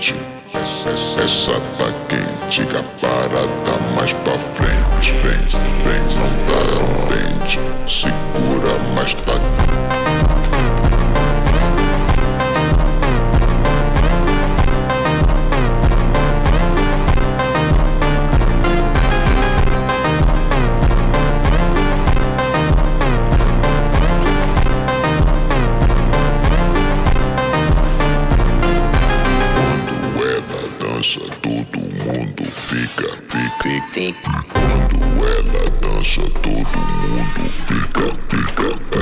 quente. Essa tá quente, a parada mais pra frente. Vem, não tá contente, segura, mas tá. Todo mundo fica. Quando ela dança, todo mundo fica.